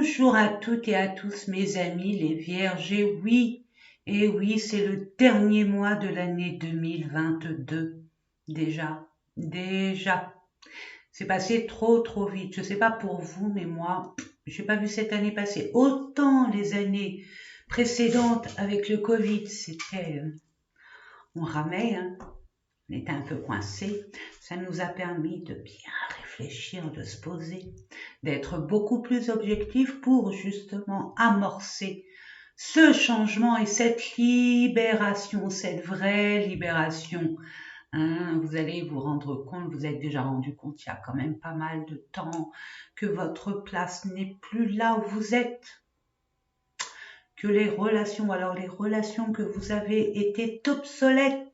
Bonjour à toutes et à tous mes amis les vierges, et oui, c'est le dernier mois de l'année 2022. Déjà. C'est passé trop vite. Je sais pas pour vous, mais moi, j'ai pas vu cette année passer. Autant les années précédentes avec le Covid, on ramait, hein. On était un peu coincés. Ça nous a permis de bien réfléchir, de se poser, d'être beaucoup plus objectifs pour justement amorcer ce changement et cette libération, cette vraie libération. Hein, vous allez vous rendre compte, vous êtes déjà rendu compte il y a quand même pas mal de temps que votre place n'est plus là où vous êtes, que les relations que vous avez étaient obsolètes.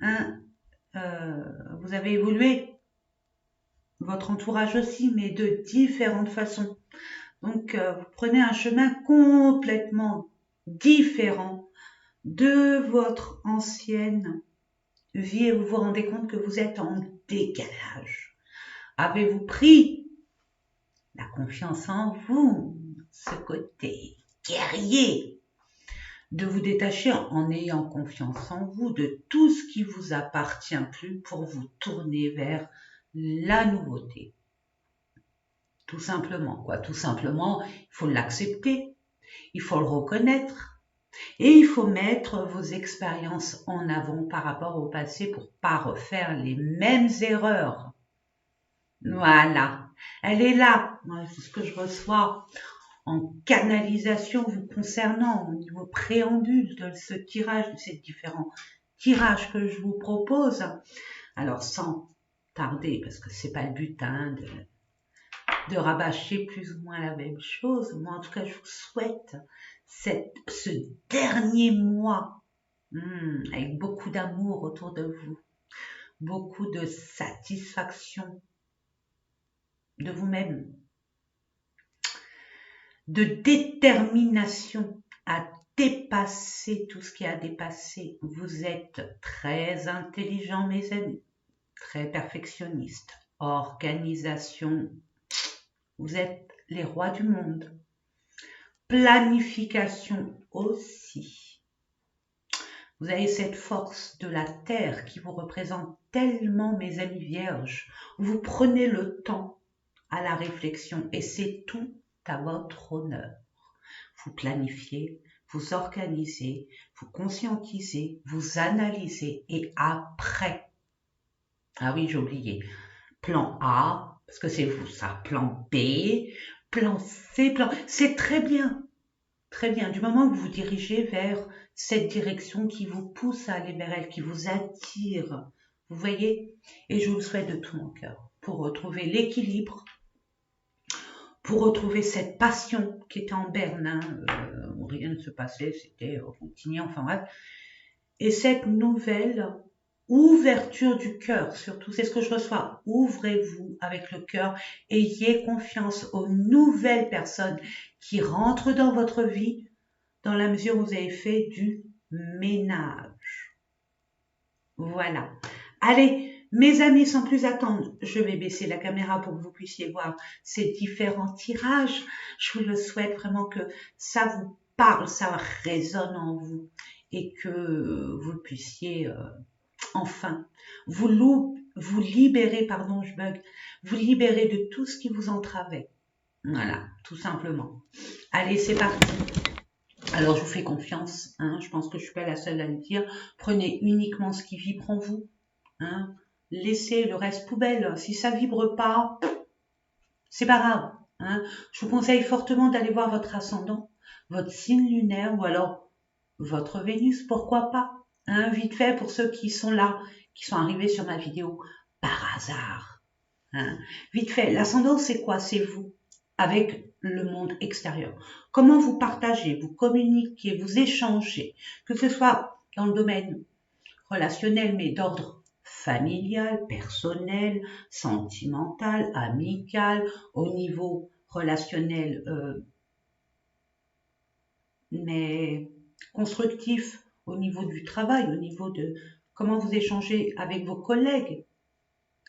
Hein, vous avez évolué, votre entourage aussi, mais de différentes façons. Donc, vous prenez un chemin complètement différent de votre ancienne vie et vous vous rendez compte que vous êtes en décalage. Avez-vous pris la confiance en vous, ce côté guerrier, de vous détacher en ayant confiance en vous de tout ce qui vous appartient plus pour vous tourner vers la nouveauté. Tout simplement, quoi. Tout simplement, il faut l'accepter, il faut le reconnaître et il faut mettre vos expériences en avant par rapport au passé pour pas refaire les mêmes erreurs. Voilà, elle est là. C'est ce que je reçois en canalisation vous concernant au niveau préambule de ce tirage, de ces différents tirages que je vous propose. Alors sans tarder, parce que c'est pas le but hein, de rabâcher plus ou moins la même chose. Moi, en tout cas, je vous souhaite ce dernier mois avec beaucoup d'amour autour de vous, beaucoup de satisfaction de vous-même, de détermination à dépasser tout ce qui a dépassé. Vous êtes très intelligents, mes amis, très perfectionnistes, organisation. Vous êtes les rois du monde. Planification aussi. Vous avez cette force de la terre qui vous représente tellement, mes amis vierges. Vous prenez le temps à la réflexion et c'est tout à votre honneur. Vous planifiez, vous organisez, vous conscientisez, vous analysez et après, ah oui, j'ai oublié, plan A, parce que c'est vous ça, plan B, plan C, c'est très bien, du moment que vous vous dirigez vers cette direction qui vous pousse à aller vers elle, qui vous attire, vous voyez, et je vous le souhaite de tout mon cœur, pour retrouver l'équilibre, pour retrouver cette passion qui était en berne, hein, où rien ne se passait, c'était routinier, enfin bref, et cette nouvelle ouverture du cœur, surtout, c'est ce que je reçois. Ouvrez-vous avec le cœur, ayez confiance aux nouvelles personnes qui rentrent dans votre vie dans la mesure où vous avez fait du ménage. Voilà. Allez, mes amis, sans plus attendre, je vais baisser la caméra pour que vous puissiez voir ces différents tirages. Je vous le souhaite vraiment que ça vous parle, ça résonne en vous et que vous puissiez enfin vous libérer, pardon, je bug, vous libérer de tout ce qui vous entravait. Voilà, tout simplement. Allez, c'est parti. Alors, je vous fais confiance, hein, je pense que je suis pas la seule à le dire. Prenez uniquement ce qui vibre en vous. Hein. Laissez le reste poubelle. Si ça vibre pas, c'est pas grave. Hein. Je vous conseille fortement d'aller voir votre ascendant, votre signe lunaire ou alors votre Vénus, pourquoi pas. Hein, vite fait pour ceux qui sont là, qui sont arrivés sur ma vidéo par hasard. Hein. Vite fait, l'ascendant c'est quoi? C'est vous avec le monde extérieur. Comment vous partagez, vous communiquez, vous échangez, que ce soit dans le domaine relationnel, mais d'ordre familial, personnel, sentimental, amical, au niveau relationnel, mais constructif, au niveau du travail, au niveau de comment vous échangez avec vos collègues,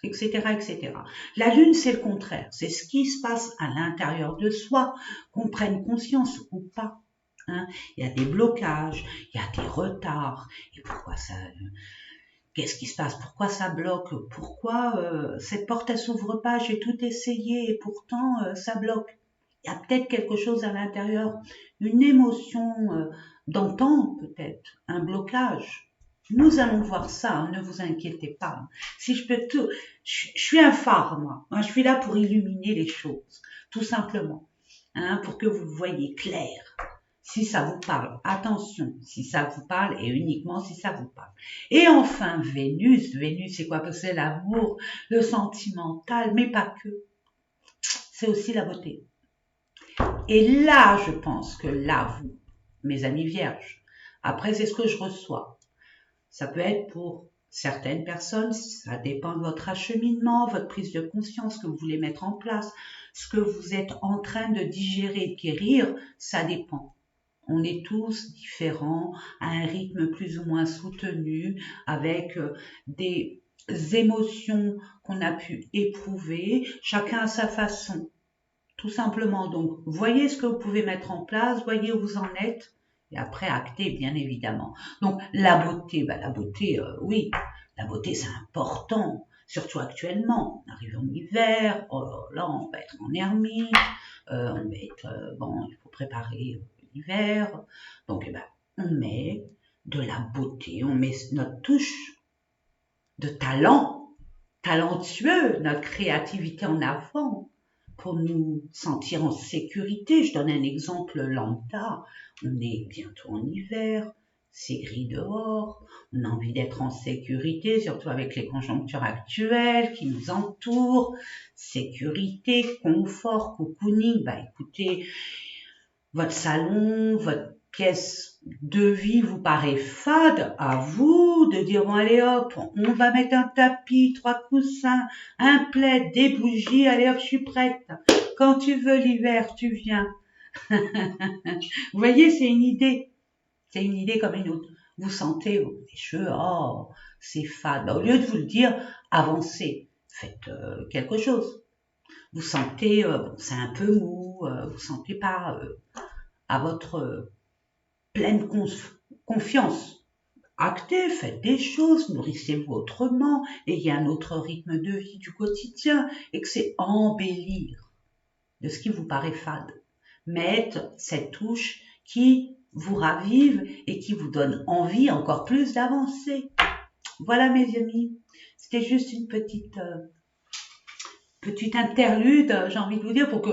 etc., etc. La Lune, c'est le contraire. C'est ce qui se passe à l'intérieur de soi, qu'on prenne conscience ou pas. Hein. Il y a des blocages, il y a des retards. Et pourquoi ça... Qu'est-ce qui se passe? Pourquoi ça bloque? Pourquoi cette porte, elle s'ouvre pas? J'ai tout essayé et pourtant, ça bloque. Il y a peut-être quelque chose à l'intérieur, une émotion d'antan peut-être, un blocage. Nous allons voir ça, hein, ne vous inquiétez pas. Si je peux tout, je suis un phare, moi. Je suis là pour illuminer les choses, tout simplement, hein, pour que vous voyez clair. Si ça vous parle, attention, si ça vous parle et uniquement si ça vous parle. Et enfin, Vénus, c'est quoi? Parce que c'est l'amour, le sentimental, mais pas que. C'est aussi la beauté. Et là, je pense que là, vous, mes amis vierges, après, c'est ce que je reçois. Ça peut être pour certaines personnes, ça dépend de votre acheminement, votre prise de conscience que vous voulez mettre en place, ce que vous êtes en train de digérer, de guérir, ça dépend. On est tous différents, à un rythme plus ou moins soutenu, avec des émotions qu'on a pu éprouver, chacun à sa façon. Tout simplement, donc, voyez ce que vous pouvez mettre en place, voyez où vous en êtes, et après, actez, bien évidemment. Donc, la beauté, oui, la beauté, c'est important, surtout actuellement. On arrive en hiver, oh là, on va être en ermite, on va être, bon, il faut préparer l'hiver. Donc, on met de la beauté, on met notre touche de talent, talentueux, notre créativité en avant, pour nous sentir en sécurité. Je donne un exemple lambda. On est bientôt en hiver, c'est gris dehors, on a envie d'être en sécurité, surtout avec les conjonctures actuelles qui nous entourent. Sécurité, confort, cocooning. Écoutez, votre salon, votre pièce de vie vous paraît fade, à vous de dire, bon allez hop, on va mettre un tapis, 3 coussins, un plaid, des bougies, allez hop, je suis prête. Quand tu veux l'hiver, tu viens. Vous voyez, c'est une idée comme une autre. Vous sentez les cheveux, oh, c'est fade. Au lieu de vous le dire, avancez, faites quelque chose. Vous sentez, c'est un peu mou, vous sentez pas à votre pleine confiance. Actez, faites des choses, nourrissez-vous autrement, ayez un autre rythme de vie du quotidien, et que c'est embellir de ce qui vous paraît fade. Mettre cette touche qui vous ravive et qui vous donne envie encore plus d'avancer. Voilà mes amis, c'était juste une petite interlude, j'ai envie de vous dire, pour que,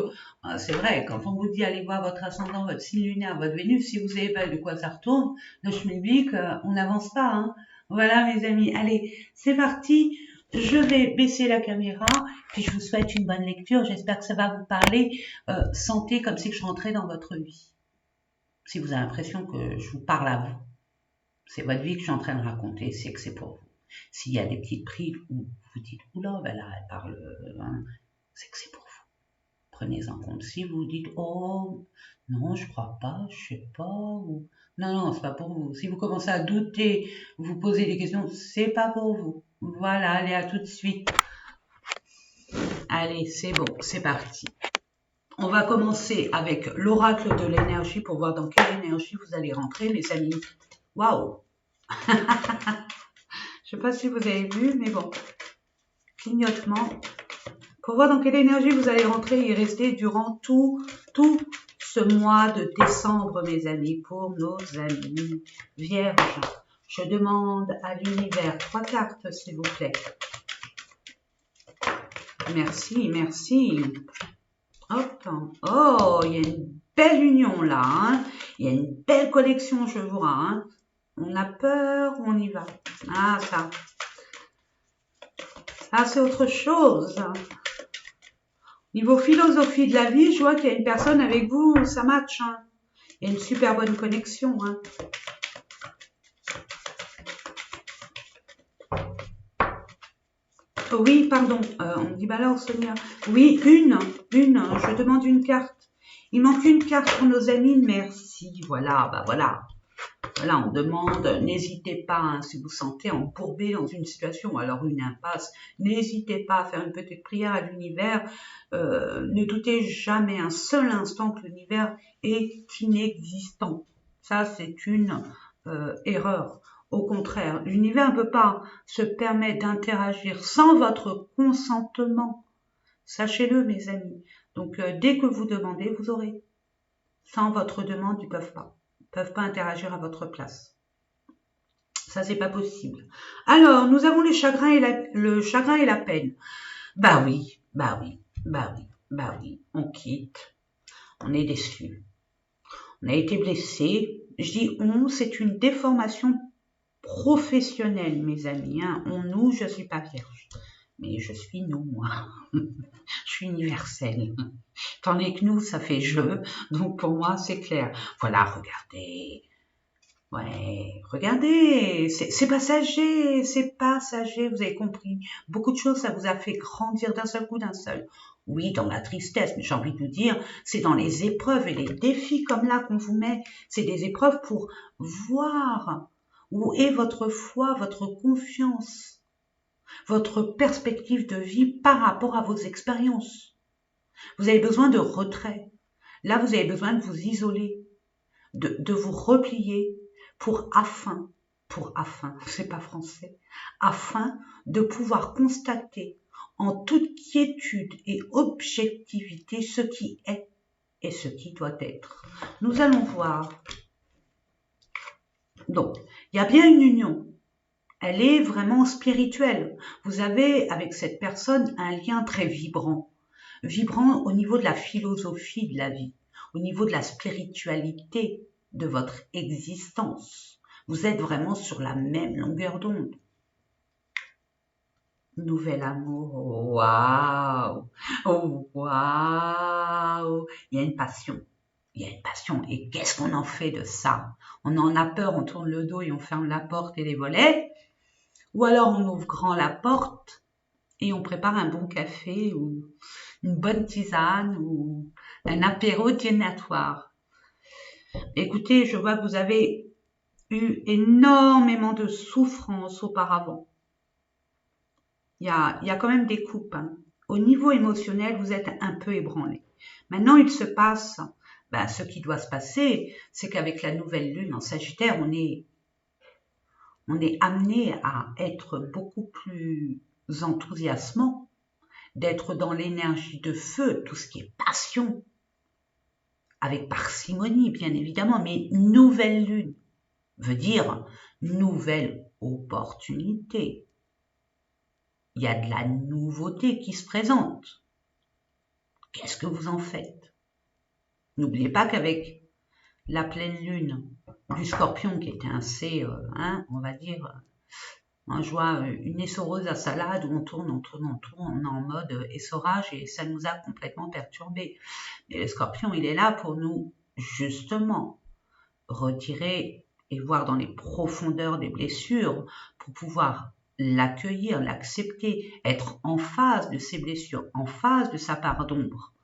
c'est vrai, quand on vous dit allez voir votre ascendant, votre signe lunaire, votre Vénus, si vous savez pas de quoi ça retourne, de schmilblick, on n'avance pas, hein. Voilà mes amis, allez, c'est parti, je vais baisser la caméra, puis je vous souhaite une bonne lecture, j'espère que ça va vous parler, sentez comme si je rentrais dans votre vie. Si vous avez l'impression que je vous parle à vous, c'est votre vie que je suis en train de raconter, c'est que c'est pour vous. S'il y a des petites prises où vous dites, oula, là, elle parle, hein, c'est que c'est pour vous. Prenez-en compte. Si vous dites, oh, non, je crois pas, je sais pas, ou non, c'est pas pour vous. Si vous commencez à douter, vous posez des questions, c'est pas pour vous. Voilà, allez, à tout de suite. Allez, c'est bon, c'est parti. On va commencer avec l'oracle de l'énergie pour voir dans quelle énergie vous allez rentrer, mes amis. Waouh! Je sais pas si vous avez vu, mais bon. Clignotement. Pour voir dans quelle énergie vous allez rentrer et rester durant tout ce mois de décembre, mes amis, pour nos amis vierges. Je demande à l'univers 3 cartes, s'il vous plaît. Merci, merci. Hop. Oh, il y a une belle union là. Hein. Il y a une belle connexion, je vois. Hein. On a peur, on y va. Ah, ça. Ah, c'est autre chose. Niveau philosophie de la vie, je vois qu'il y a une personne avec vous, ça match. Hein. Il y a une super bonne connexion. Hein. Oui, pardon. On me dit, bah là, Sonia. Oui, une. Je demande une carte. Il manque une carte pour nos amis. Merci. Voilà, bah voilà. Voilà, on demande, n'hésitez pas, hein, si vous sentez embourbé dans une situation, alors une impasse, n'hésitez pas à faire une petite prière à l'univers. Ne doutez jamais un seul instant que l'univers est inexistant. Ça, c'est une erreur. Au contraire, l'univers ne peut pas se permettre d'interagir sans votre consentement. Sachez-le, mes amis. Donc, dès que vous demandez, vous aurez. Sans votre demande, ils ne peuvent pas. Ils ne peuvent pas interagir à votre place. Ça, c'est pas possible. Alors, nous avons le chagrin et la peine. Bah oui, bah oui, bah oui, bah oui. On quitte. On est déçu. On a été blessé. Je dis on, c'est une déformation professionnelle, mes amis. Hein. On, nous, je suis pas vierge. Mais je suis nous, moi. Je suis universelle. Tandis que nous, ça fait je. Donc pour moi, c'est clair. Voilà, regardez. Ouais, regardez, c'est passager, c'est passager, vous avez compris. Beaucoup de choses, ça vous a fait grandir d'un seul coup, d'un seul. Oui, dans la tristesse, mais j'ai envie de vous dire, c'est dans les épreuves et les défis comme là qu'on vous met. C'est des épreuves pour voir où est votre foi, votre confiance, votre perspective de vie par rapport à vos expériences. Vous avez besoin de retrait. Là, vous avez besoin de vous isoler, de vous replier afin, c'est pas français, afin de pouvoir constater en toute quiétude et objectivité ce qui est et ce qui doit être. Nous allons voir. Donc, il y a bien une union. Elle est vraiment spirituelle. Vous avez avec cette personne un lien très vibrant. Vibrant au niveau de la philosophie de la vie, au niveau de la spiritualité de votre existence. Vous êtes vraiment sur la même longueur d'onde. Nouvel amour, waouh, oh, waouh, il y a une passion. Il y a une passion. Et qu'est-ce qu'on en fait de ça? On en a peur, on tourne le dos et on ferme la porte et les volets. Ou alors on ouvre grand la porte et on prépare un bon café ou une bonne tisane ou un apéro dînatoire. Écoutez, je vois que vous avez eu énormément de souffrance auparavant. Il y a quand même des coupes. Hein. Au niveau émotionnel, vous êtes un peu ébranlé. Maintenant, il se passe, ce qui doit se passer, c'est qu'avec la nouvelle lune en Sagittaire, on est amené à être beaucoup plus enthousiasmant, d'être dans l'énergie de feu, tout ce qui est passion, avec parcimonie, bien évidemment, mais nouvelle lune veut dire nouvelle opportunité. Il y a de la nouveauté qui se présente. Qu'est-ce que vous en faites? N'oubliez pas qu'avec la pleine lune du Scorpion qui était assez, on va dire, moi je vois une essoreuse à salade où on tourne, on est en mode essorage et ça nous a complètement perturbés. Mais le Scorpion, il est là pour nous, justement, retirer et voir dans les profondeurs des blessures pour pouvoir l'accueillir, l'accepter, être en phase de ses blessures, en phase de sa part d'ombre,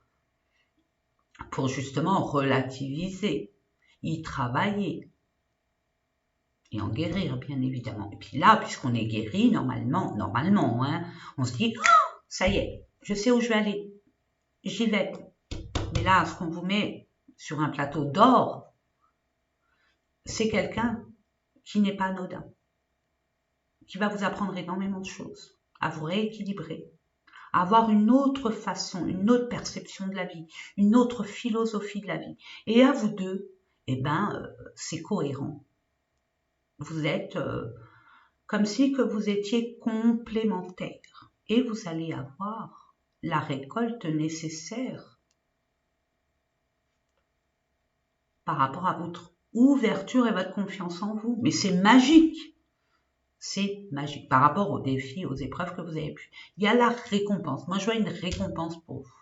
pour justement relativiser, y travailler et en guérir, bien évidemment. Et puis là, puisqu'on est guéri, normalement, on se dit, oh, ça y est, je sais où je vais aller, j'y vais. Mais là, ce qu'on vous met sur un plateau d'or, c'est quelqu'un qui n'est pas anodin, qui va vous apprendre énormément de choses, à vous rééquilibrer, à avoir une autre façon, une autre perception de la vie, une autre philosophie de la vie. Et à vous deux, c'est cohérent. Vous êtes comme si que vous étiez complémentaires et vous allez avoir la récolte nécessaire par rapport à votre ouverture et votre confiance en vous. Mais c'est magique. C'est magique par rapport aux défis, aux épreuves que vous avez pu. Il y a la récompense. Moi, je vois une récompense pour vous.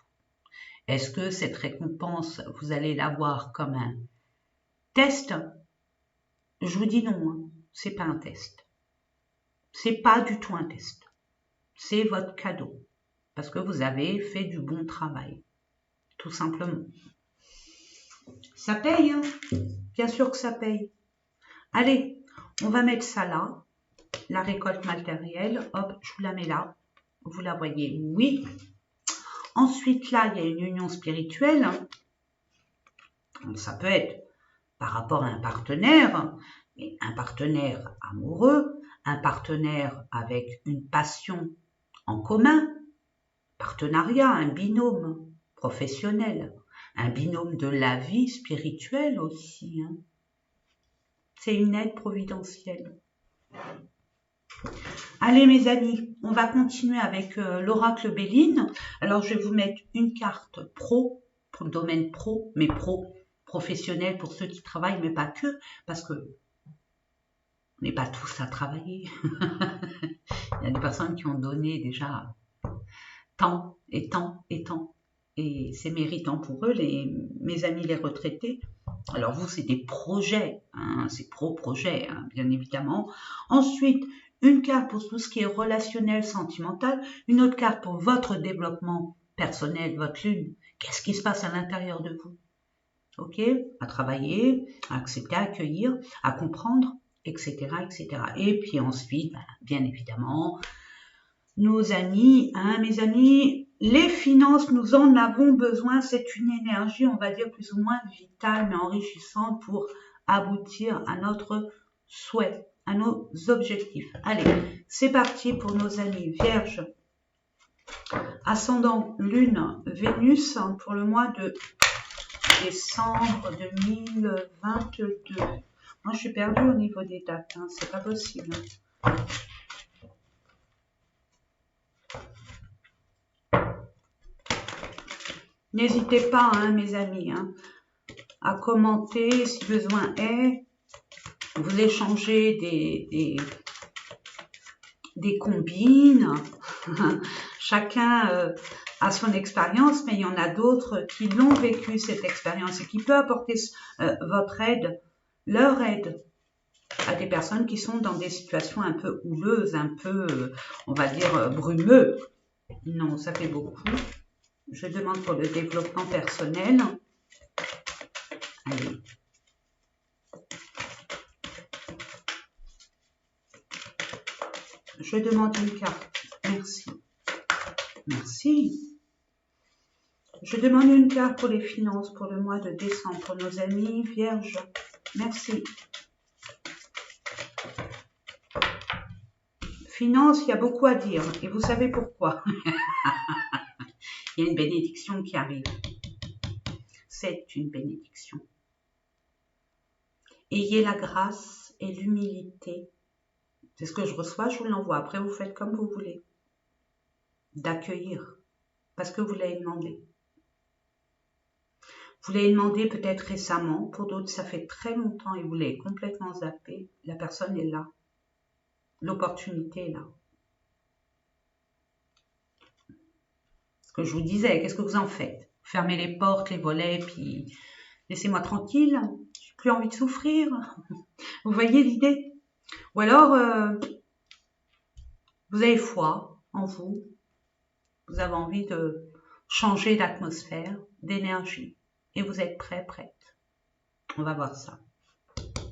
Est-ce que cette récompense, vous allez l'avoir comme un test? Je vous dis non, hein. C'est pas un test. C'est pas du tout un test. C'est votre cadeau. Parce que vous avez fait du bon travail. Tout simplement. Ça paye, hein. Bien sûr que ça paye. Allez, on va mettre ça là. La récolte matérielle, hop, je vous la mets là. Vous la voyez, oui. Ensuite, là, il y a une union spirituelle. Donc, ça peut être par rapport à un partenaire, mais un partenaire amoureux, un partenaire avec une passion en commun, partenariat, un binôme professionnel, un binôme de la vie spirituelle aussi. Hein. C'est une aide providentielle. Allez mes amis, on va continuer avec l'oracle Béline. Alors je vais vous mettre une carte pro, pour le domaine pro, mais professionnel pour ceux qui travaillent, mais pas que, parce que on n'est pas tous à travailler. Il y a des personnes qui ont donné déjà tant et tant et tant, et c'est méritant pour eux, mes amis les retraités. Alors vous, c'est des projets, hein, c'est pro-projet, hein, bien évidemment. Ensuite, une carte pour tout ce qui est relationnel, sentimental, une autre carte pour votre développement personnel, votre lune. Qu'est-ce qui se passe à l'intérieur de vous? Ok, à travailler, à accepter, à accueillir, à comprendre, etc., etc. Et puis ensuite, bien évidemment, nos amis, hein, mes amis, les finances, nous en avons besoin. C'est une énergie, on va dire, plus ou moins vitale, mais enrichissante pour aboutir à notre souhait, à nos objectifs. Allez, c'est parti pour nos amis vierges. Ascendant Lune, Vénus, pour le mois de décembre 2022. Moi, je suis perdue au niveau des dates, hein, c'est pas possible. N'hésitez pas, hein, mes amis, hein, à commenter si besoin est. Vous échangez des combines. Chacun a son expérience, mais il y en a d'autres qui l'ont vécu, cette expérience, et qui peut apporter votre aide, leur aide, à des personnes qui sont dans des situations un peu houleuses, un peu, on va dire, brumeux. Non, ça fait beaucoup. Je demande pour le développement personnel. Allez. Je demande une carte. Merci. Merci. Je demande une carte pour les finances pour le mois de décembre pour nos amis vierges. Merci. Finances, il y a beaucoup à dire. Et vous savez pourquoi? Il y a une bénédiction qui arrive. C'est une bénédiction. Ayez la grâce et l'humilité. C'est ce que je reçois, je vous l'envoie. Après, vous faites comme vous voulez. D'accueillir. Parce que vous l'avez demandé. Vous l'avez demandé peut-être récemment. Pour d'autres, ça fait très longtemps et vous l'avez complètement zappé. La personne est là. L'opportunité est là. Ce que je vous disais, qu'est-ce que vous en faites? Fermez les portes, les volets, puis laissez-moi tranquille. J'ai plus envie de souffrir. Vous voyez l'idée? Ou alors, vous avez foi en vous. Vous avez envie de changer d'atmosphère, d'énergie. Et vous êtes prête. On va voir ça.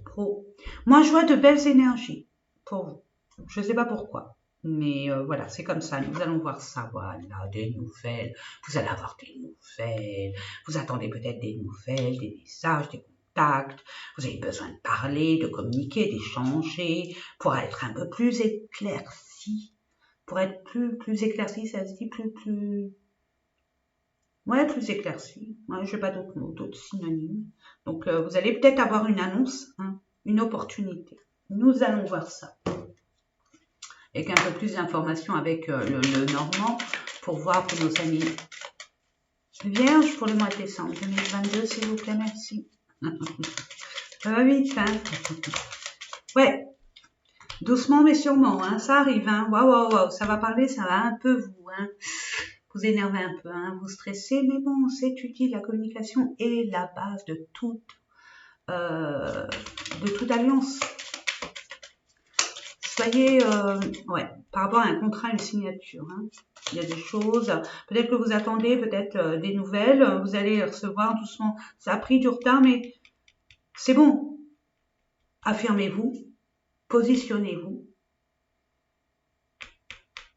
Pro. Moi, je vois de belles énergies pour vous. Je ne sais pas pourquoi. Mais voilà, c'est comme ça. Nous allons voir ça. Voilà, des nouvelles. Vous allez avoir des nouvelles. Vous attendez peut-être des nouvelles, des messages, des contacts. Vous avez besoin de parler, de communiquer, d'échanger pour être un peu plus éclairci. Pour être plus éclairci, ça se dit ouais, plus éclairci. Ouais, je n'ai pas d'autres mots, d'autres synonymes. Donc, vous allez peut-être avoir une annonce, hein, une opportunité. Nous allons voir ça. Avec un peu plus d'informations avec le normand pour voir pour nos amis vierges pour le mois de décembre 2022, s'il vous plaît, merci. Ça va vite, hein. Ouais, doucement mais sûrement, hein, ça arrive, hein. Waouh, ça va parler, ça va un peu vous, hein. Vous énervez un peu, hein, vous stressez, mais bon, c'est utile, la communication est la base de toute alliance. Soyez, ouais, par rapport à un contrat, une signature, hein. Il y a des choses, peut-être que vous attendez peut-être des nouvelles, vous allez recevoir doucement, ça a pris du retard, mais c'est bon. affirmez-vous, positionnez-vous,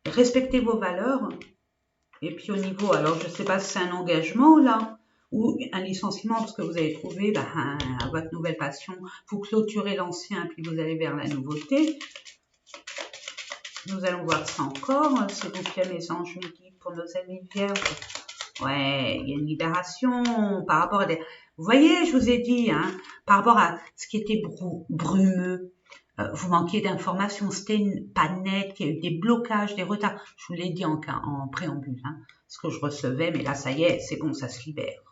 respectez vos valeurs. Et puis au niveau, alors je ne sais pas si c'est un engagement là, ou un licenciement parce que vous avez trouvé votre nouvelle passion, vous clôturez l'ancien puis vous allez vers la nouveauté. Nous allons voir ça encore, s'il vous plaît mes anges me guident pour nos amis vierges. Ouais, il y a une libération par rapport à des... Vous voyez, je vous ai dit, hein, par rapport à ce qui était brumeux, vous manquiez d'informations, c'était pas net, il y a eu des blocages, des retards. Je vous l'ai dit en préambule, hein, ce que je recevais, mais là, ça y est, c'est bon, ça se libère.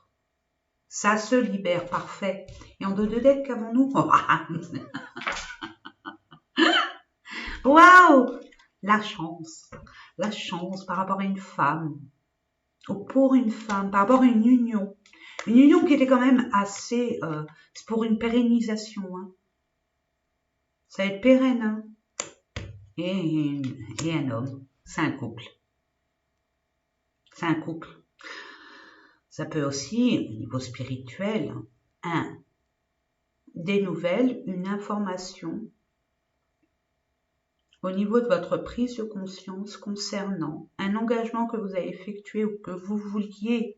Ça se libère, parfait. Et en deux de deck, qu'avons-nous? Waouh! La chance par rapport à une femme, ou pour une femme, par rapport à une union qui était quand même assez, c'est pour une pérennisation, hein. Ça va être pérenne, hein. Et un homme, c'est un couple. C'est un couple. Ça peut aussi, au niveau spirituel, des nouvelles, une information au niveau de votre prise de conscience concernant un engagement que vous avez effectué ou que vous vouliez,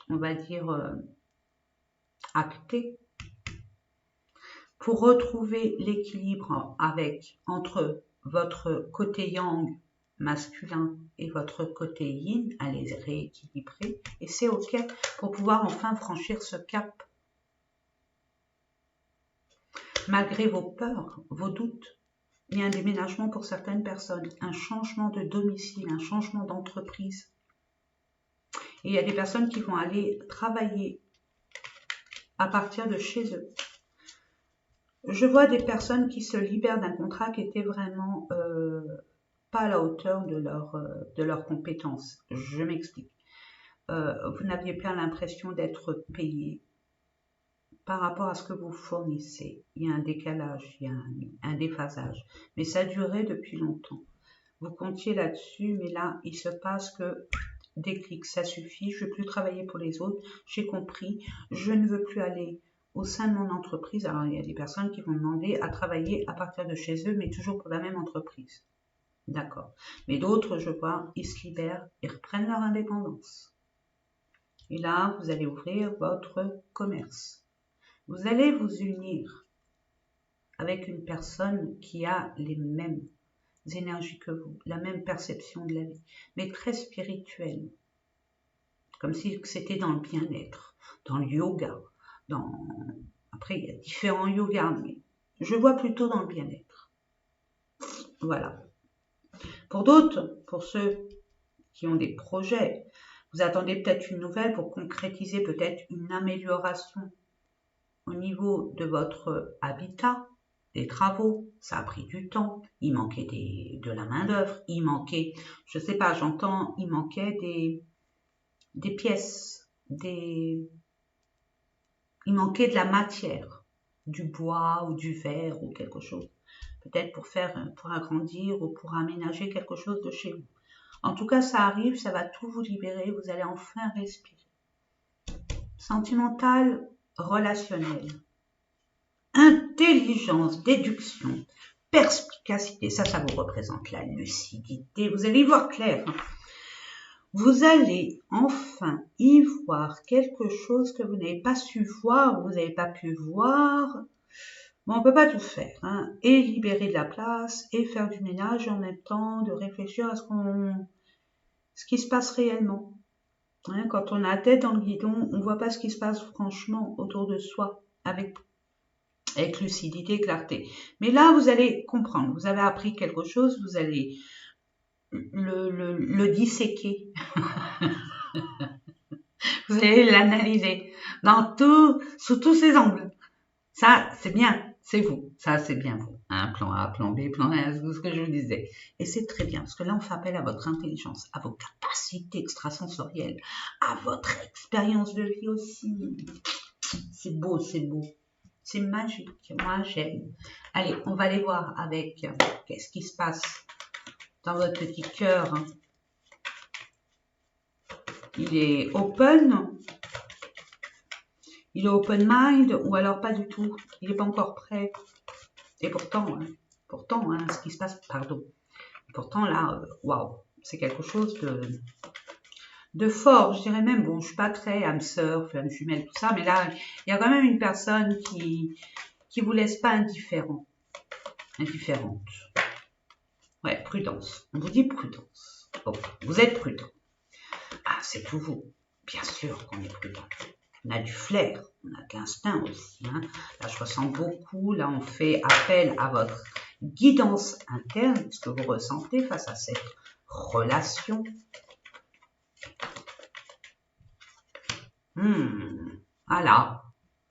on va dire, acter, pour retrouver l'équilibre entre votre côté yang masculin et votre côté yin, à les rééquilibrer, et c'est ok pour pouvoir enfin franchir ce cap. Malgré vos peurs, vos doutes, il y a un déménagement pour certaines personnes, un changement de domicile, un changement d'entreprise. Et il y a des personnes qui vont aller travailler à partir de chez eux. Je vois des personnes qui se libèrent d'un contrat qui était vraiment pas à la hauteur de leurs compétences. Je m'explique. Vous n'aviez pas l'impression d'être payé par rapport à ce que vous fournissez. Il y a un décalage, il y a un déphasage. Mais ça durait depuis longtemps. Vous comptiez là-dessus, mais là, il se passe que déclic, ça suffit. Je ne veux plus travailler pour les autres. J'ai compris. Je ne veux plus aller au sein de mon entreprise. Alors, il y a des personnes qui vont demander à travailler à partir de chez eux, mais toujours pour la même entreprise. D'accord. Mais d'autres, je vois, ils se libèrent, ils reprennent leur indépendance. Et là, vous allez ouvrir votre commerce. Vous allez vous unir avec une personne qui a les mêmes énergies que vous, la même perception de la vie, mais très spirituelle. Comme si c'était dans le bien-être, dans le yoga. Après, il y a différents yogas, mais je vois plutôt dans le bien-être. Voilà. Pour d'autres, pour ceux qui ont des projets, vous attendez peut-être une nouvelle pour concrétiser peut-être une amélioration au niveau de votre habitat, des travaux, ça a pris du temps, il manquait de la main-d'œuvre, il manquait, je sais pas, j'entends, il manquait des pièces, il manquait de la matière, du bois ou du verre ou quelque chose, peut-être pour agrandir ou pour aménager quelque chose de chez vous. En tout cas, ça arrive, ça va tout vous libérer, vous allez enfin respirer. Sentimental, relationnel. Intelligence, déduction, perspicacité, ça vous représente la lucidité, vous allez y voir clair. Vous allez enfin y voir quelque chose que vous n'avez pas su voir, vous n'avez pas pu voir. Bon, on ne peut pas tout faire, hein. Et libérer de la place, et faire du ménage, et en même temps de réfléchir à ce qui se passe réellement. Hein, quand on a la tête dans le guidon, on ne voit pas ce qui se passe franchement autour de soi, avec lucidité, clarté. Mais là, vous allez comprendre, vous avez appris quelque chose, vous allez le disséquer. Vous allez l'analyser sous tous ses angles. Ça, c'est bien, c'est vous. Ça, c'est bien vous. Hein, plan A, plan B, plan A, c'est ce que je vous disais. Et c'est très bien, parce que là, on fait appel à votre intelligence, à vos capacités extrasensorielles, à votre expérience de vie aussi. C'est beau, c'est beau. C'est magique, moi j'aime. Allez, on va aller voir avec qu'est-ce qui se passe dans votre petit cœur. Il est open. il est open mind ou alors pas du tout. Il n'est pas encore prêt. Et pourtant, ce qui se passe, pardon. Pourtant là, waouh, c'est quelque chose de fort. Je dirais même, bon, je suis pas très âme sœur, flamme jumelle, tout ça, mais là, il y a quand même une personne qui vous laisse pas indifférente. Ouais, prudence. On vous dit prudence. Bon, vous êtes prudent. Ah, c'est tout vous. Bien sûr qu'on est prudent. On a du flair, on a de l'instinct aussi. Hein. Là, je ressens beaucoup. Là, on fait appel à votre guidance interne, ce que vous ressentez face à cette relation.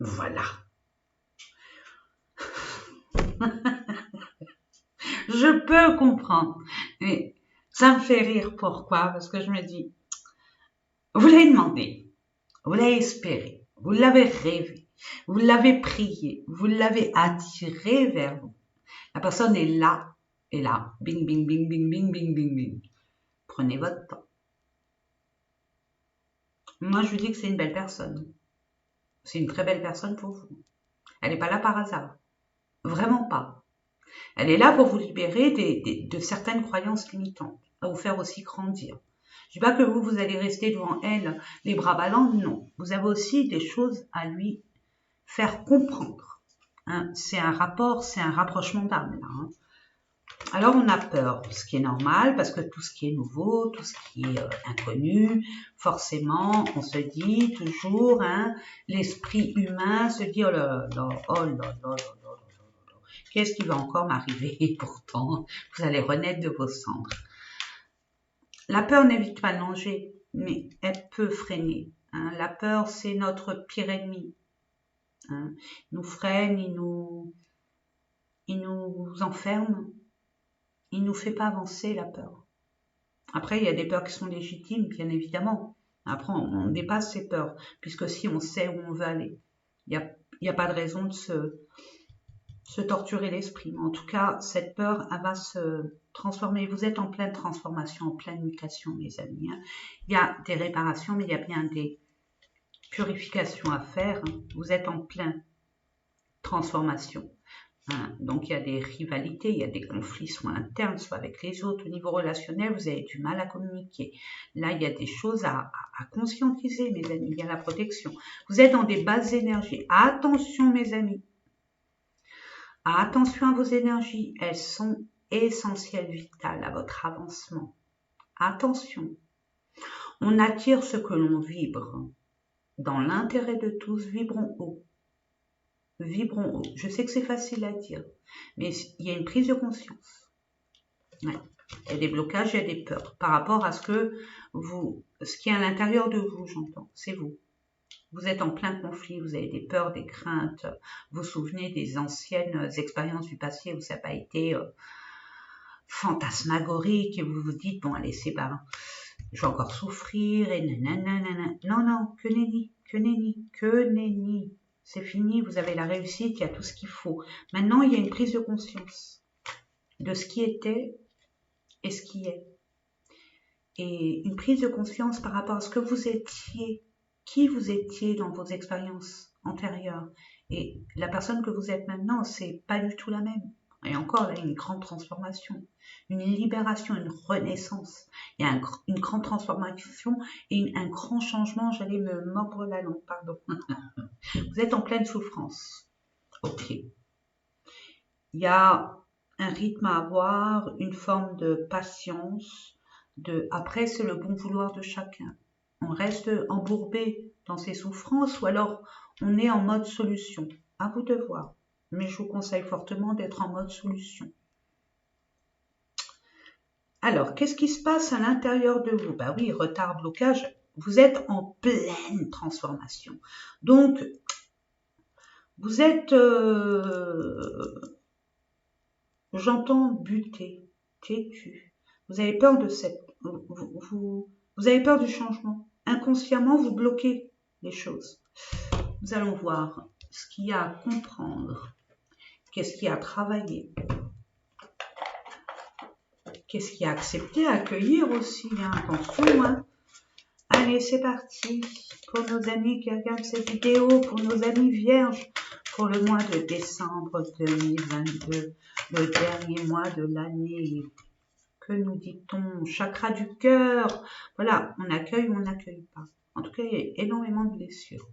Voilà. Je peux comprendre. Mais ça me fait rire. Pourquoi? Parce que je me dis, vous l'avez demandé, vous l'avez espéré, vous l'avez rêvé, vous l'avez prié, vous l'avez attiré vers vous. La personne est là, bing, bing, bing, bing, bing, bing, bing, bing. Prenez votre temps. Moi, je vous dis que c'est une belle personne. C'est une très belle personne pour vous. Elle n'est pas là par hasard. Vraiment pas. Elle est là pour vous libérer de certaines croyances limitantes, à vous faire aussi grandir. Je ne dis pas que vous allez rester devant elle les bras ballants, non. Vous avez aussi des choses à lui faire comprendre. Hein. C'est un rapport, c'est un rapprochement d'âme. Hein. Alors on a peur, ce qui est normal, parce que tout ce qui est nouveau, tout ce qui est inconnu, forcément, on se dit toujours, hein, l'esprit humain se dit, oh là là, oh là là là là là. Qu'est-ce qui va encore m'arriver? Et pourtant, vous allez renaître de vos cendres. La peur n'évite pas le danger, mais elle peut freiner. Hein. La peur, c'est notre pire ennemi. Hein. Il nous freine, il nous enferme. Il ne nous fait pas avancer, la peur. Après, il y a des peurs qui sont légitimes, bien évidemment. Après, on dépasse ces peurs, puisque si on sait où on veut aller, il n'y a pas de raison de se torturer l'esprit. Mais en tout cas, cette peur, elle va se transformer. Vous êtes en pleine transformation, en pleine mutation, mes amis. Hein. Il y a des réparations, mais il y a bien des purifications à faire. Hein. Vous êtes en pleine transformation. Hein. Donc, il y a des rivalités, il y a des conflits, soit internes, soit avec les autres. Au niveau relationnel, vous avez du mal à communiquer. Là, il y a des choses à conscientiser, mes amis. Il y a la protection. Vous êtes dans des basses énergies. Attention, mes amis. Attention à vos énergies, elles sont essentielles, vitales à votre avancement. Attention, on attire ce que l'on vibre. Dans l'intérêt de tous, vibrons haut. Vibrons haut. Je sais que c'est facile à dire, mais il y a une prise de conscience. Ouais. Il y a des blocages, il y a des peurs par rapport à ce qui est à l'intérieur de vous, j'entends, c'est vous. Vous êtes en plein conflit, vous avez des peurs, des craintes, vous vous souvenez des anciennes expériences du passé où ça n'a pas été fantasmagorique et vous vous dites, bon allez c'est pas, je vais encore souffrir et nanana. Non, que nenni, c'est fini, vous avez la réussite, il y a tout ce qu'il faut. Maintenant il y a une prise de conscience de ce qui était et ce qui est. Et une prise de conscience par rapport à ce que vous étiez, qui vous étiez dans vos expériences antérieures. Et la personne que vous êtes maintenant, c'est pas du tout la même. Et encore, là, une grande transformation, une libération, une renaissance. Il y a une grande transformation et un grand changement. J'allais me mordre la langue, pardon. Vous êtes en pleine souffrance. Ok. Il y a un rythme à avoir, une forme de patience. Après, c'est le bon vouloir de chacun. On reste embourbé dans ses souffrances ou alors on est en mode solution. À vous de voir. Mais je vous conseille fortement d'être en mode solution. Alors, qu'est-ce qui se passe à l'intérieur de vous? Bah oui, retard, blocage. Vous êtes en pleine transformation. Donc, vous êtes, j'entends buté, têtu. Vous avez peur de vous avez peur du changement. Inconsciemment, vous bloquez les choses. Nous allons voir ce qu'il y a à comprendre. Qu'est-ce qu'il y a à travailler? Qu'est-ce qu'il y a à accepter, à accueillir aussi? Hein, attention, hein. Allez, c'est parti pour nos amis qui regardent cette vidéo, pour nos amis vierges, pour le mois de décembre 2022, le dernier mois de l'année. Que nous dit-on? Chakra du cœur. Voilà, on accueille ou on n'accueille pas. En tout cas, il y a énormément de blessures,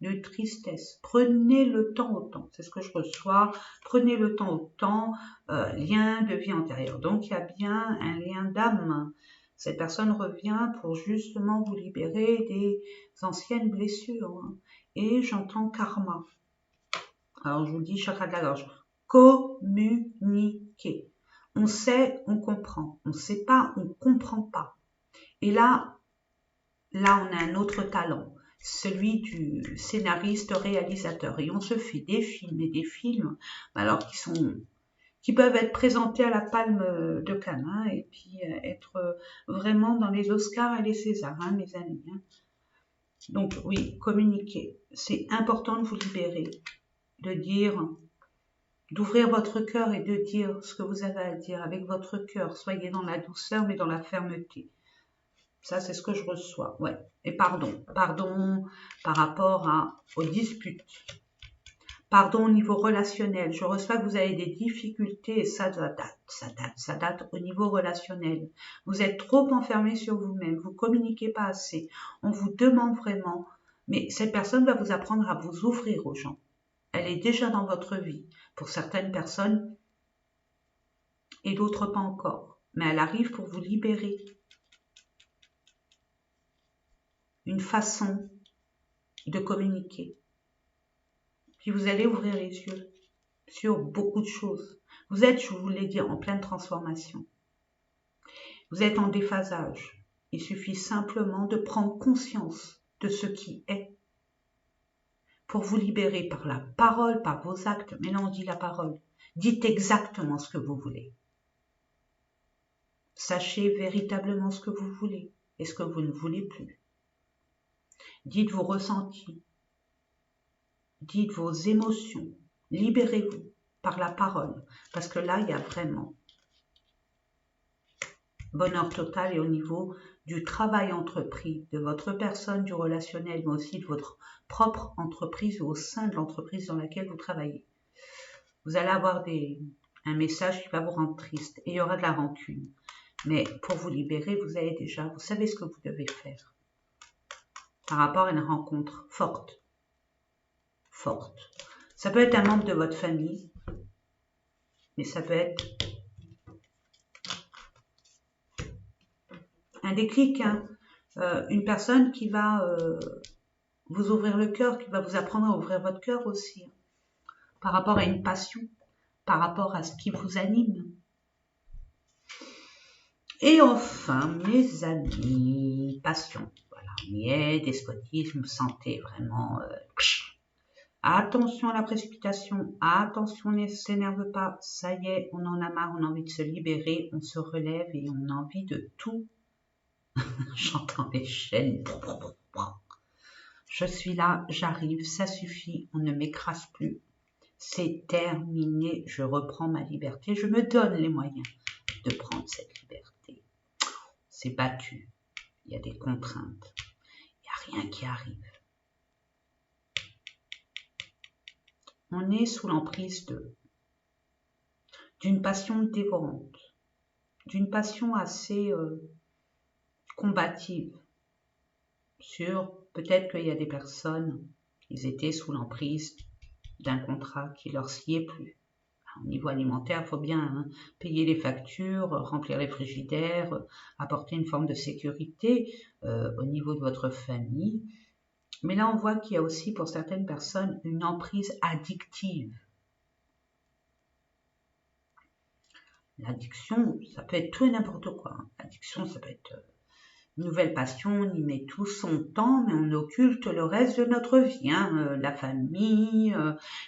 de tristesse. Prenez le temps au temps. C'est ce que je reçois. Prenez le temps au temps. Lien de vie antérieure. Donc, il y a bien un lien d'âme. Cette personne revient pour justement vous libérer des anciennes blessures. Et j'entends karma. Alors, je vous dis chakra de la gorge. Communiquer. On sait, on comprend. On ne sait pas, on ne comprend pas. Et là, on a un autre talent, celui du scénariste-réalisateur. Et on se fait des films et des films, alors qui peuvent être présentés à la Palme de Cannes, hein, et puis être vraiment dans les Oscars et les Césars, hein, mes amis. Hein. Donc oui, communiquer. C'est important de vous libérer, de dire, d'ouvrir votre cœur et de dire ce que vous avez à dire avec votre cœur. Soyez dans la douceur, mais dans la fermeté. Ça, c'est ce que je reçois. Ouais. Et pardon par rapport aux disputes. Pardon au niveau relationnel. Je reçois que vous avez des difficultés et ça date au niveau relationnel. Vous êtes trop enfermé sur vous-même. Vous communiquez pas assez. On vous demande vraiment. Mais cette personne va vous apprendre à vous ouvrir aux gens. Elle est déjà dans votre vie. Pour certaines personnes et d'autres pas encore. Mais elle arrive pour vous libérer. Une façon de communiquer. Puis vous allez ouvrir les yeux sur beaucoup de choses. Vous êtes, je vous l'ai dit, en pleine transformation. Vous êtes en déphasage. Il suffit simplement de prendre conscience de ce qui est pour vous libérer par la parole, par vos actes. Mais non, on dit la parole. Dites exactement ce que vous voulez. Sachez véritablement ce que vous voulez et ce que vous ne voulez plus. Dites vos ressentis. Dites vos émotions. Libérez-vous par la parole. Parce que là, il y a vraiment bonheur total et au niveau du travail entrepris, de votre personne, du relationnel, mais aussi de votre propre entreprise ou au sein de l'entreprise dans laquelle vous travaillez. Vous allez avoir un message qui va vous rendre triste et il y aura de la rancune. Mais pour vous libérer, vous savez ce que vous devez faire par rapport à une rencontre forte. Ça peut être un membre de votre famille, mais ça peut être un déclic, hein. Une personne qui va vous ouvrir le cœur, qui va vous apprendre à ouvrir votre cœur aussi, hein, par rapport à une passion, par rapport à ce qui vous anime. Et enfin, mes amis, passion. Voilà, on y est, despotisme, santé, vraiment... Attention à la précipitation, attention, on ne s'énerve pas, ça y est, on en a marre, on a envie de se libérer, on se relève et on a envie de tout. J'entends les chaînes. Je suis là, j'arrive, ça suffit, on ne m'écrase plus. C'est terminé, je reprends ma liberté, je me donne les moyens de prendre cette liberté. C'est battu, il y a des contraintes, il n'y a rien qui arrive. On est sous l'emprise d'une passion dévorante, d'une passion assez combative. Peut-être qu'il y a des personnes, ils étaient sous l'emprise d'un contrat qui leur sied plus. Au niveau alimentaire, il faut bien payer les factures, remplir les frigidaires, apporter une forme de sécurité au niveau de votre famille. Mais là, on voit qu'il y a aussi pour certaines personnes une emprise addictive. L'addiction, ça peut être tout et n'importe quoi. L'addiction, ça peut être une nouvelle passion, on y met tout son temps, mais on occulte le reste de notre vie. Hein. La famille,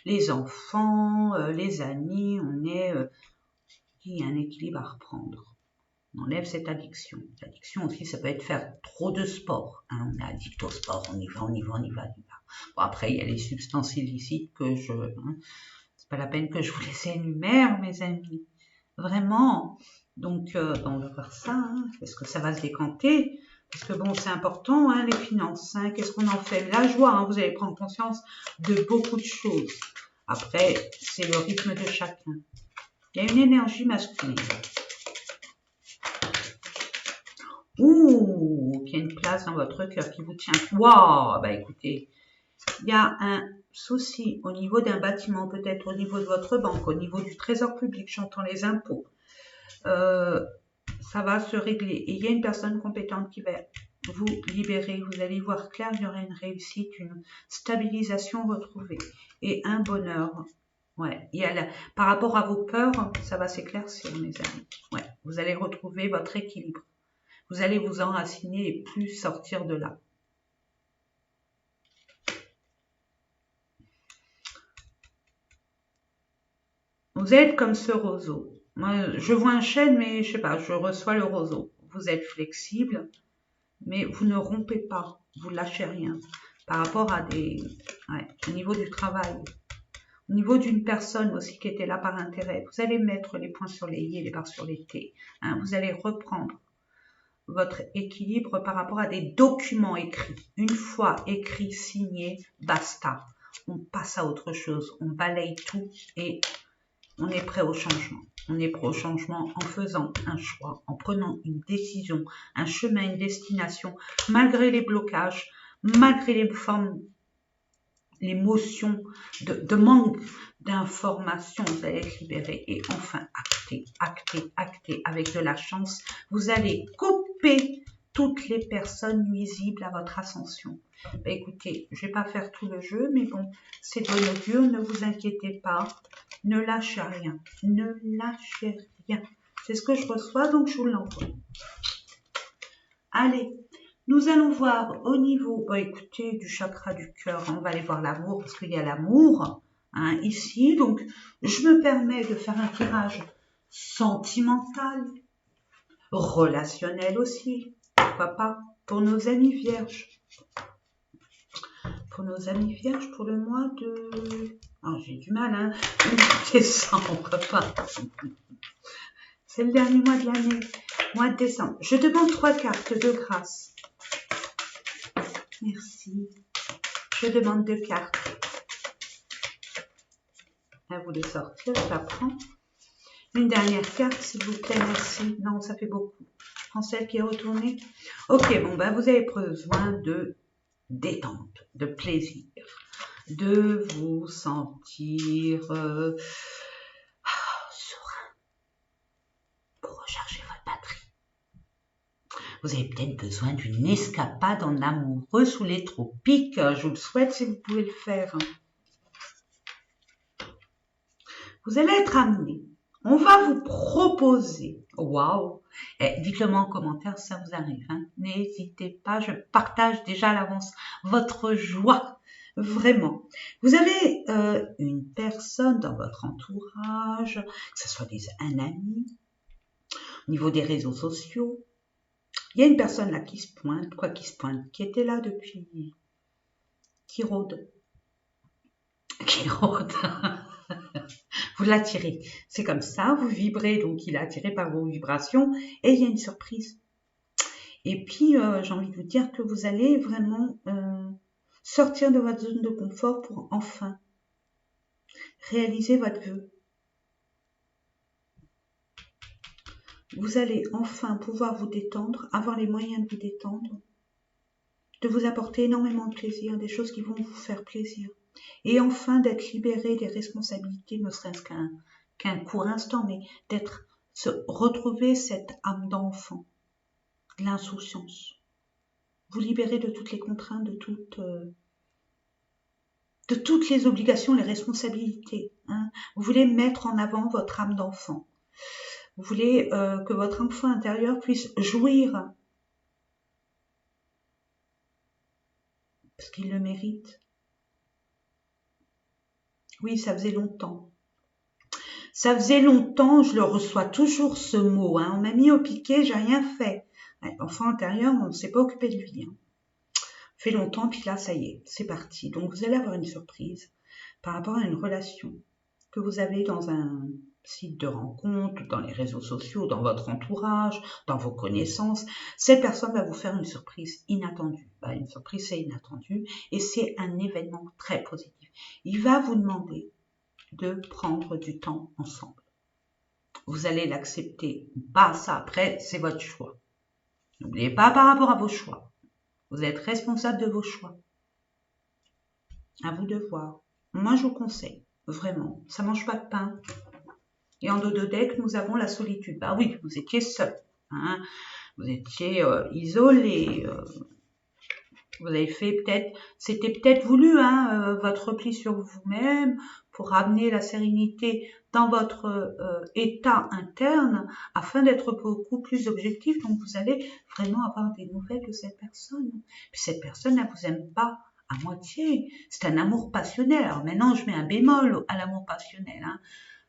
les enfants, les amis, il y a un équilibre à reprendre. On enlève cette addiction. L'addiction aussi, ça peut être faire trop de sport. Hein. On est addict au sport, on y va. Bon, après, il y a les substances illicites que c'est pas la peine que je vous les énumère, mes amis. Vraiment. Donc, on va voir ça. Hein. Est-ce que ça va se décanter? Parce que bon, c'est important, hein, les finances. Hein, qu'est-ce qu'on en fait? La joie, hein, vous allez prendre conscience de beaucoup de choses. Après, c'est le rythme de chacun. Il y a une énergie masculine. Ouh, qui a une place dans votre cœur qui vous tient. Waouh, bah écoutez, il y a un souci au niveau d'un bâtiment, peut-être au niveau de votre banque, au niveau du trésor public, j'entends les impôts. Ça va se régler. Et il y a une personne compétente qui va vous libérer. Vous allez voir clair, il y aura une réussite, une stabilisation retrouvée et un bonheur. Ouais. Et par rapport à vos peurs, ça va s'éclaircir, mes amis. Ouais. Vous allez retrouver votre équilibre. Vous allez vous enraciner et plus sortir de là. Vous êtes comme ce roseau. Moi, je vois un chêne, mais je sais pas, je reçois le roseau. Vous êtes flexible, mais vous ne rompez pas, vous lâchez rien. Par rapport à au niveau du travail, au niveau d'une personne aussi qui était là par intérêt, vous allez mettre les points sur les i et les barres sur les t. Hein, vous allez reprendre votre équilibre par rapport à des documents écrits. Une fois écrit, signé, basta. On passe à autre chose, on balaye tout et on est prêt au changement. On est prêt au changement en faisant un choix, en prenant une décision, un chemin, une destination, malgré les blocages, malgré les formes, l'émotion de manque d'informations, vous allez être libéré et enfin acter avec de la chance. Vous allez couper toutes les personnes nuisibles à votre ascension. Ben écoutez, je vais pas faire tout le jeu, mais bon, c'est de l'augure, ne vous inquiétez pas, ne lâchez rien, ne lâchez rien. C'est ce que je reçois, donc je vous l'envoie. Allez, nous allons voir au niveau, bon, écoutez, du chakra du cœur, on va aller voir l'amour, parce qu'il y a l'amour hein, ici. Donc, je me permets de faire un tirage sentimental, relationnel aussi, pourquoi pas, pour nos amis vierges. Pour nos amis vierges, pour le mois de... Oh, j'ai du mal, hein, décembre, pas. C'est le dernier mois de l'année, mois de décembre. Je demande 3 cartes de grâce. Merci. Je demande 2 cartes. À vous de sortir, je la prends. Une dernière carte, s'il vous plaît, merci. Non, ça fait beaucoup. Je prends celle qui est retournée. Ok, bon, ben, vous avez besoin de détente, de plaisir, de vous sentir serein pour recharger votre batterie. Vous avez peut-être besoin d'une escapade en amoureux sous les tropiques. Je vous le souhaite si vous pouvez le faire. Vous allez être amené. On va vous proposer. Waouh! Dites-le moi en commentaire si ça vous arrive. Hein. N'hésitez pas, je partage déjà à l'avance votre joie. Vraiment. Vous avez une personne dans votre entourage, que ce soit un ami, au niveau des réseaux sociaux. Il y a une personne là qui se pointe, qui était là depuis, qui rôde. Vous l'attirez. C'est comme ça, vous vibrez, donc il est attiré par vos vibrations et il y a une surprise. Et puis, j'ai envie de vous dire que vous allez vraiment sortir de votre zone de confort pour enfin réaliser votre vœu. Vous allez enfin pouvoir vous détendre, avoir les moyens de vous détendre, de vous apporter énormément de plaisir, des choses qui vont vous faire plaisir. Et enfin d'être libéré des responsabilités, ne serait-ce qu'un court instant, mais retrouver cette âme d'enfant, de l'insouciance. Vous libérer de toutes les contraintes, de toutes les obligations, les responsabilités. Hein. Vous voulez mettre en avant votre âme d'enfant. Vous voulez que votre enfant intérieur puisse jouir, parce qu'il le mérite. Oui, ça faisait longtemps. Ça faisait longtemps, je le reçois toujours ce mot. Hein. On m'a mis au piquet, j'ai rien fait. L'enfant intérieur, on ne s'est pas occupé de lui. Hein. Fait longtemps, puis là, ça y est, c'est parti. Donc, vous allez avoir une surprise par rapport à une relation que vous avez dans un sites de rencontres, dans les réseaux sociaux, dans votre entourage, dans vos connaissances, cette personne va vous faire une surprise inattendue. Une surprise, c'est inattendu et c'est un événement très positif. Il va vous demander de prendre du temps ensemble. Vous allez l'accepter ou pas, ça après, c'est votre choix. N'oubliez pas par rapport à vos choix. Vous êtes responsable de vos choix. À vous de voir. Moi, je vous conseille, vraiment, ça mange pas de pain. Et en dos de deck, nous avons la solitude. Bah oui, vous étiez seul. Hein, vous étiez isolé. Vous avez fait peut-être, c'était peut-être voulu, votre repli sur vous-même pour ramener la sérénité dans votre état interne afin d'être beaucoup plus objectif. Donc, vous allez vraiment avoir des nouvelles de cette personne. Puis cette personne, elle vous aime pas à moitié. C'est un amour passionnel. Alors maintenant, je mets un bémol à l'amour passionnel.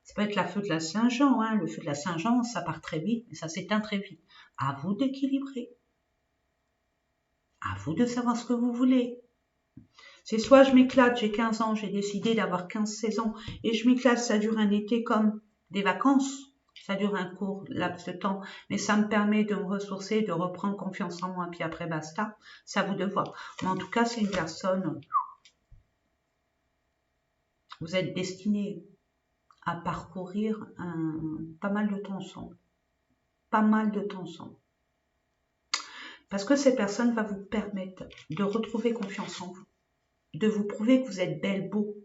Ça peut être la feu de la Saint-Jean. Le feu de la Saint-Jean, ça part très vite, mais ça s'éteint très vite. À vous d'équilibrer. À vous de savoir ce que vous voulez. C'est soit je m'éclate, j'ai 15 ans, j'ai décidé d'avoir 15-16 ans, et je m'éclate, ça dure un été comme des vacances. Ça dure un court laps de temps, mais ça me permet de me ressourcer, de reprendre confiance en moi, puis après basta. C'est à vous de voir. Mais en tout cas, c'est une personne, vous êtes destiné à parcourir pas mal de temps ensemble. Pas mal de temps ensemble. Parce que cette personne va vous permettre de retrouver confiance en vous, de vous prouver que vous êtes belle, beau,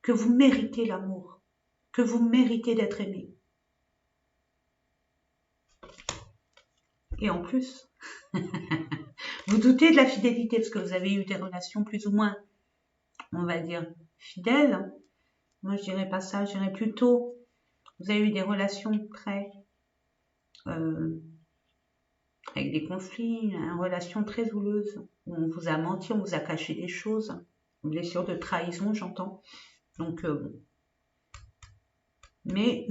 que vous méritez l'amour, que vous méritez d'être aimé. Et en plus, vous doutez de la fidélité parce que vous avez eu des relations plus ou moins, on va dire, fidèles. Moi, je dirais pas ça, je dirais plutôt, vous avez eu des relations très avec des conflits, une relation très houleuse, où on vous a menti, on vous a caché des choses, une blessure de trahison, j'entends. Donc, bon. Mais,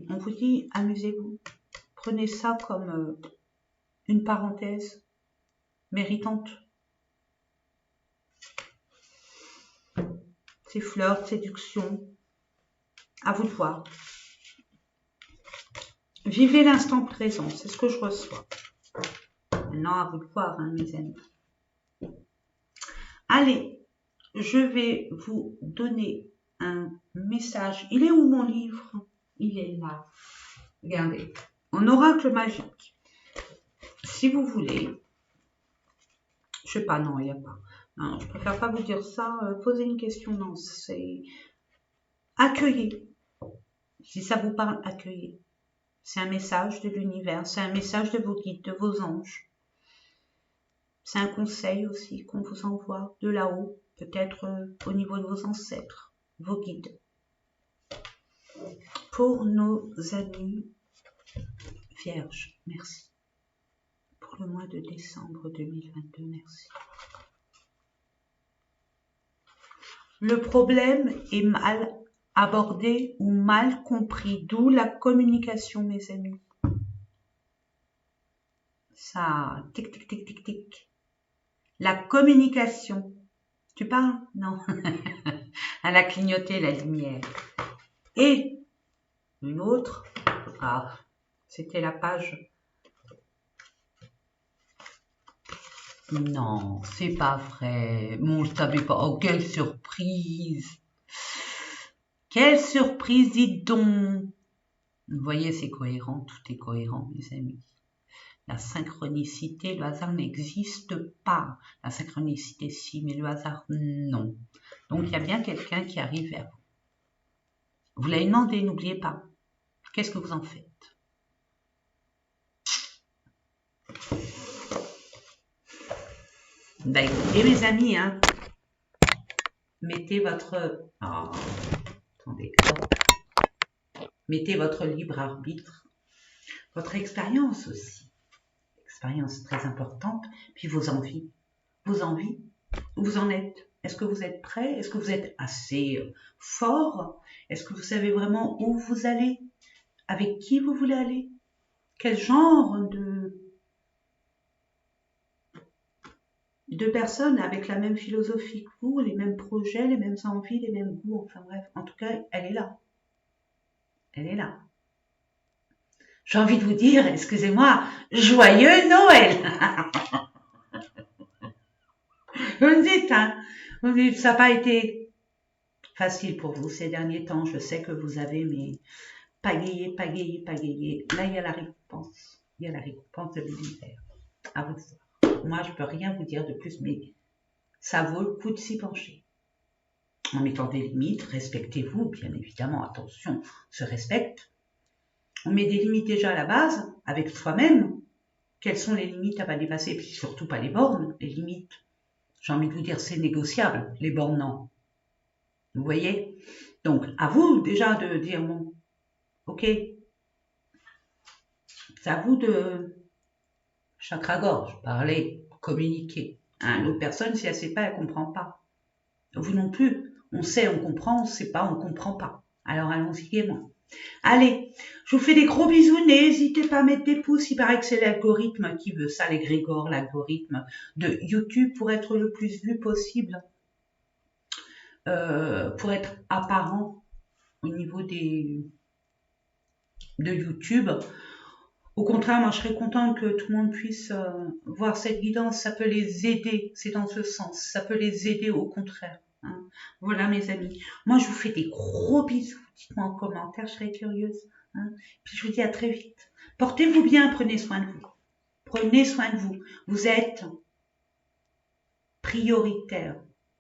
on vous dit, amusez-vous. Prenez ça comme une parenthèse méritante. C'est flirt, séduction. À vous de voir. Vivez l'instant présent, c'est ce que je reçois. Maintenant, à vous de voir, mes amis. Allez, je vais vous donner un message. Il est où mon livre? Il est là. Regardez. En oracle magique. Si vous voulez, je sais pas, non, il n'y a pas. Non, je préfère pas vous dire ça. Poser une question, non, c'est accueillir. Si ça vous parle, accueillir. C'est un message de l'univers, c'est un message de vos guides, de vos anges. C'est un conseil aussi qu'on vous envoie de là-haut, peut-être au niveau de vos ancêtres, vos guides. Pour nos amis vierges, merci. Pour le mois de décembre 2022, merci. Le problème est mal abordé ou mal compris, d'où la communication, mes amis. Ça, tic, tic, tic, tic, tic. La communication. Tu parles? Non. Elle a clignoté la lumière. Et une autre, c'était la page. Non, c'est pas vrai. Bon, je savais pas. Oh, quelle surprise. Quelle surprise, dites donc. Vous voyez, c'est cohérent, tout est cohérent, mes amis. La synchronicité, le hasard n'existe pas. La synchronicité, si, mais le hasard, non. Donc, il y a bien quelqu'un qui arrive vers vous. Vous l'avez demandé, n'oubliez pas. Qu'est-ce que vous en faites? Ben, écoutez, mes amis, mettez votre... Oh, attendez. Mettez votre libre arbitre, votre expérience aussi. Expérience très importante, puis vos envies. Vos envies, où vous en êtes? Est-ce que vous êtes prêt? Est-ce que vous êtes assez fort? Est-ce que vous savez vraiment où vous allez? Avec qui vous voulez aller? Quel genre de personnes avec la même philosophie que vous, les mêmes projets, les mêmes envies, les mêmes goûts, enfin bref, en tout cas, elle est là. Elle est là. J'ai envie de vous dire, excusez-moi, joyeux Noël. Vous me dites, hein, vous me dites, ça n'a pas été facile pour vous ces derniers temps. Je sais que vous avez pagayé. Là, il y a la récompense. Il y a la récompense de l'univers. À vous de voir. Moi, je peux rien vous dire de plus, mais ça vaut le coup de s'y pencher. En mettant des limites, respectez-vous, bien évidemment, attention, se respecte. On met des limites déjà à la base, avec soi-même. Quelles sont les limites à pas dépasser? Puis surtout pas les bornes, les limites. J'ai envie de vous dire, c'est négociable, les bornes, non. Vous voyez? Donc, à vous déjà de dire, bon, ok, c'est à vous de chakra-gorge, parler, communiquer. Hein, l'autre personne, si elle ne sait pas, elle ne comprend pas. Vous non plus. On sait, on comprend, on ne sait pas, on ne comprend pas. Alors allons-y gaiement. Allez, je vous fais des gros bisous. N'hésitez pas à mettre des pouces. Il paraît que c'est l'algorithme qui veut ça, l'égrégore, l'algorithme de YouTube pour être le plus vu possible, pour être apparent au niveau de YouTube. Au contraire, moi, je serais contente que tout le monde puisse voir cette guidance. Ça peut les aider. C'est dans ce sens. Ça peut les aider au contraire. Hein. Voilà, mes amis. Moi, je vous fais des gros bisous. Dites-moi en commentaire, je serais curieuse. Hein. Puis je vous dis à très vite. Portez-vous bien, prenez soin de vous. Prenez soin de vous. Vous êtes prioritaire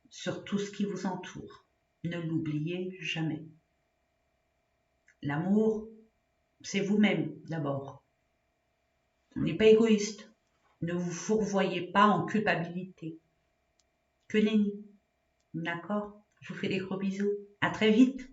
sur tout ce qui vous entoure. Ne l'oubliez jamais. L'amour, c'est vous-même d'abord. On n'est pas égoïste. Ne vous fourvoyez pas en culpabilité. Que nenni. D'accord? Je vous fais des gros bisous. À très vite.